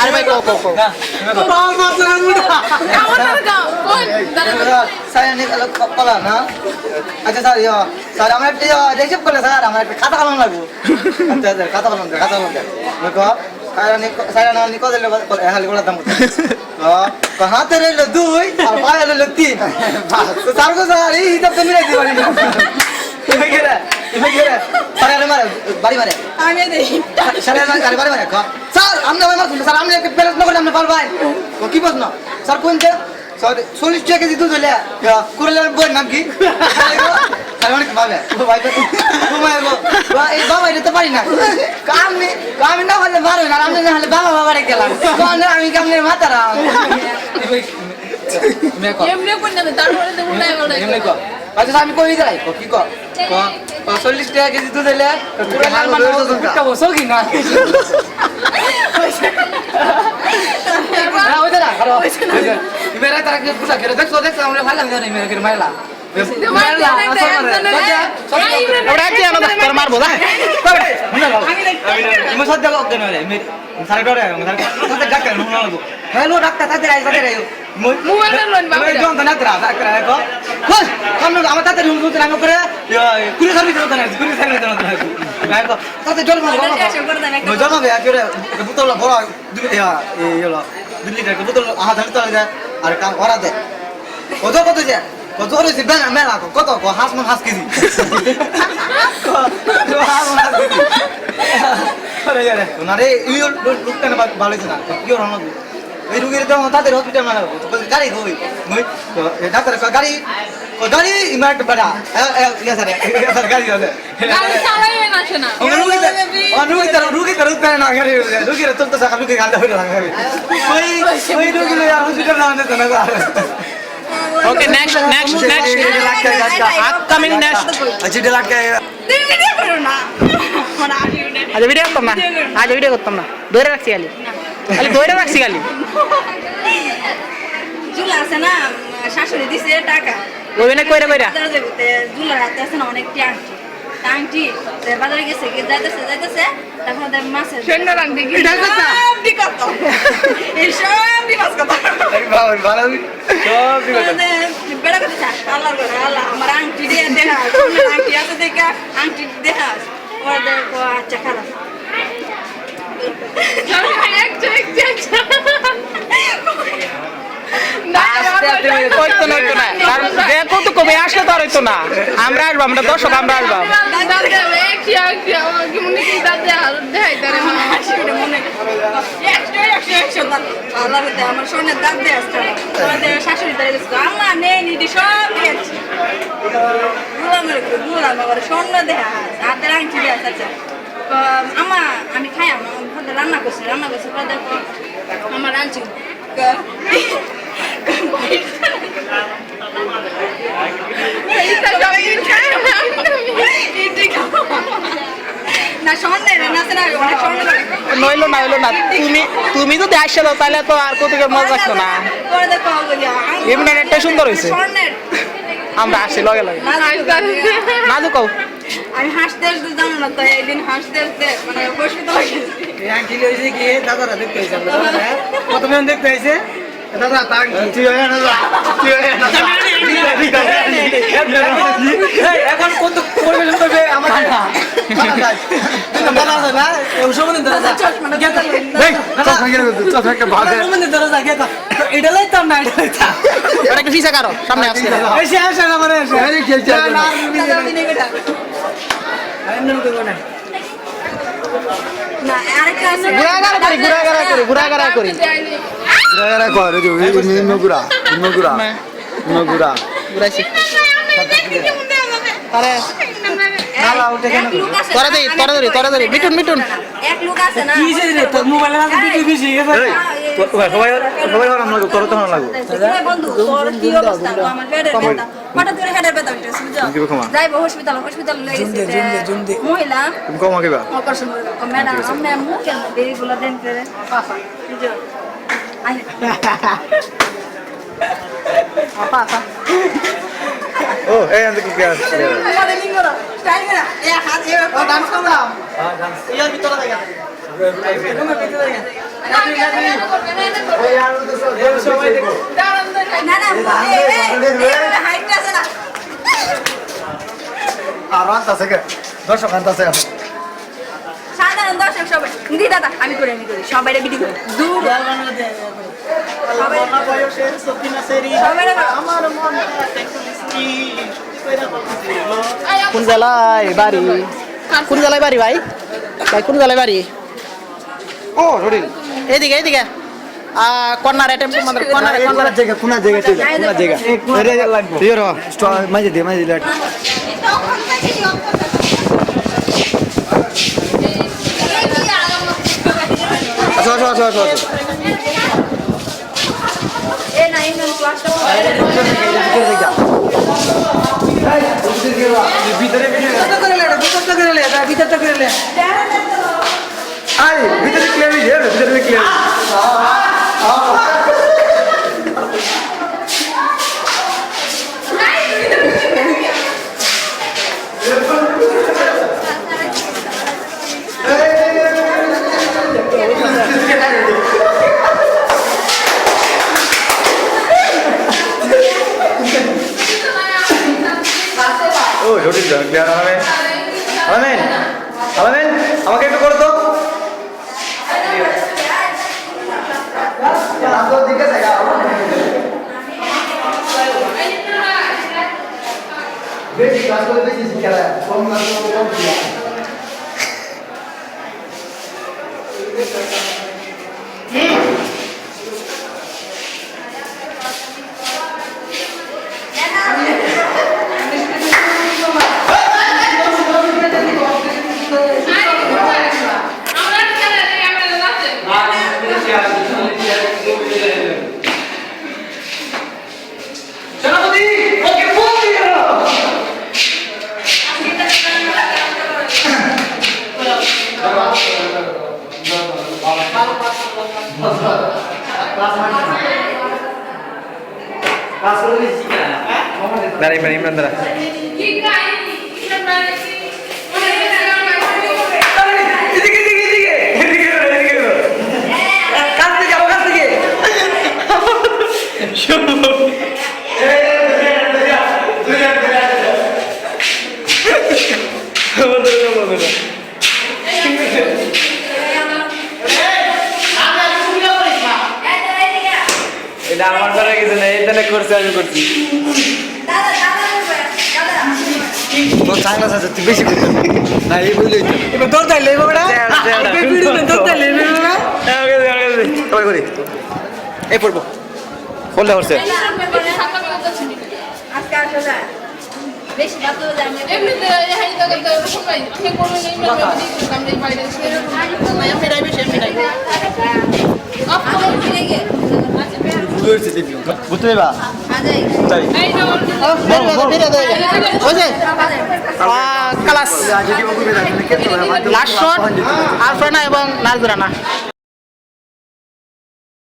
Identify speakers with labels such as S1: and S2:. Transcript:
S1: আরে ভাই কো
S2: saya ni kalau kepala na, aja saya, saya amat dia recep kalau saya amat kata kalau lagu, aja kata kalau mereka, saya ni kau dulu hal kalau tamu, kau hati le dua, apa le leti, saya ko saya ini hidup tu mila diwali, ini kira, saya ni mana, bari mana, saya ni bari mana, kau, saya, amna mana, saya amna ke pelas nak amna bal bay, kau kibas na, saya pun je. Sorry, 40 টাকা দিতে দিলে কুরলার বই নাম কি তাহলে অনেক ভাবে ভাই ভাই এই বাবা এটা তো পারি না কামি না হলে ভালো না আমি না হলে বাবা বাবারে গেলাম কোন আমি কামনে মাতারা
S3: এমনি কোন না তারপরে তো উল্টাই বলে
S2: এমনি কো আচ্ছা আমি কই যাই কি কো 40 টাকা কেজি দুধ দিলে কুরলার মানে পিঠা বসো কি না না ওইটা না করো মেরা তারা কি পুষা করে দেখো আমরা ভালো লাগে না মেরা করে মাইলা
S1: ওরা কি আমাদের তোর মারবো না
S2: আমি সত্যি লোক দেন রে সারে ডরে সাথে ডাক্তার নুন লাগবো হ্যালো ডাক্তার তাতে আই সাথে রাইও
S3: মোবাইল লোন বাবা
S2: জন না তরা ডাক্তার কো কই কামনো আমার তাতে নুন তো রাঙ্গ করে কুড়ি সার্ভিস তো না কুড়ি সার্ভিস তো না গায়ক তাতে জল মারবো না জল মারবে আরে বোতল বড় এই হলো 2 লিটার বোতল আহা ধালি তো আর কাম করা দে কত কত যায় কত হইছে বেনা মেলা কত হাঁস মন হাঁস কেজি আরে আরে ওনারে এই লোকটা না ভালো হইছে না কি ওর হলো এই রোগীর তো তাদের হসপিটাল না গাড়ি হই মই ডাক্তার গাড়ি ইমার্ট বড়া ইয়া স্যার গাড়ি আছে
S3: গাড়ি চালাইবে না শোনা
S2: রোগী তো রুতে না গাড়ি রোগীর তো তো সাকা রোগী গালতে হইলো না গাড়ি ওই রোগী লয়া হসপিটাল না আনতে না
S1: ওকে নেক্সট আপকামিং নেক্সট
S2: আচ্ছা এটা লাগা
S3: তুমি ভিডিও করো না মানে
S1: আজ ভিডিও করতাম না ধরে রাখছি খালি ধরে রাখছি খালি
S3: জুলা আছে না শাশুড়ি দিছে টাকা
S1: ওই না কইরা
S3: জুলার হাতে আছে না অনেক টাংটি বাজারে গেছে যাইতেছে তারপর মাছের সেন্ড রাখবি কি কথা এই সব মাছ কথা
S2: ভালো সব
S3: বেড়া কথা আল্লাহ আমার আংটি দিয়ে দেখা আংটি আছে দেখা আংটি দেখা ওরা দেখো আচ্ছা খারাপ
S1: দেখো তো কবে আসলে তো আর হইতো না আমরা আসবো আমরা দর্শক আমরা আসবো
S3: আমার সোনের দাঁত দিয়ে আসছে শাশুড়ি আল্লাহ নেই নিদি সব দিয়েছি গুলাম স্বর্ণ দেখা হাতের আংটি দিয়ে আসছে আমা আমি খাই রান্না করছি দেখো আমার আনছি না স্বর্ণে
S1: নইলো না তুমি তো দেখছো তাহলে তো আর কত মজা লাগতো না এমনি একটা সুন্দর হয়েছে আমরা আসছি লগে না তো কও
S3: আমি হাসতে জানো না তো একদিন হাসতে মানে হসপিটালে গেছি
S2: দাদারা দেখতে হয়েছে প্রথমে দেখতে হয়েছে দাদা এখন কত পরিবেশন করবে আমার
S1: সামনে আসছে
S2: ঘুরাঘাড়া করি
S1: ঘুরাইছি আরে তোরা ধরি মিটুন
S3: এক লোক আছে না
S2: সবাই আমরা তোর তো লাগো
S3: বন্ধু তোর কি অবস্থা আমার পেটের ব্যথা হঠাৎ করে হেডের ব্যথা উঠেছে যাইবো হসপিটাল লয়ে গেছে মহিলা
S2: তুমি কম আগে
S3: অপারেশন ম্যাডাম আমি মুখে এইগুলো দেন করে পাপা বুঝো আই আপা
S2: ও এই আন্তে কি আছে
S3: মডেলিং করো স্টাইল করা এই হাত এ ডান্স করো না না হাইট আছে না
S2: আর আনতাছে কে দর্শক আনতাছে
S3: সাধারণ দর্শক সবাই দি দাদা আমি করি সবাই ভিডিও করি দূর সবাই
S1: কোন জেলায় বাড়ি কোন জেলায় বাড়ি ভাই ভাই কোন জেলায় বাড়ি
S2: ও রুডিল
S1: এইদিকে এইদিকে কর্নার অ্যাটেম্প আমাদের কর্নার
S2: কোন জায়গা কোন জায়গা তুই কোন জায়গা এরে লাগবে তুই রো মাঝে দে আসো
S3: এ না ইমন ক্লাসটা
S2: ভিতরে আই ভিতরে ক্লিয়ারলি দে ভিতরে ক্লিয়ারলি ও জটিল ক্লিয়ার আলামেন আমাকে একটু করো তো বেশি ক্লাস করে বেশি শিক্ষা কম ক্লাস করে কম শিক্ষা Dari mana Imran Dara? এটা আমার দ্বারা কিছু নেই এটা করছি আমি করছি তোর চাইনা আছে তুই বেশি করছিস না এই বললেই তো এবার দৌড় দাইলে এই বাবাটা ভিডিও দৌড় দাইলে এই বাবাটা ওকে করি এই পড়বো বললে হচ্ছে
S3: আজকে আসো যায় বেশি বাতো যায়
S4: এমনিতে এই তো করতে সবাই ঠিক করে নেই আমরা এই বাইরে আমি রাইবে সে আমি রাইবে অফ করে ফিরে গে
S2: বুঝতে দেখবি বুঝতে পারবা
S3: আজাই
S2: তাই
S4: এই না
S1: ক্লাস লাস্ট শট আলফানা এবং নাজরানা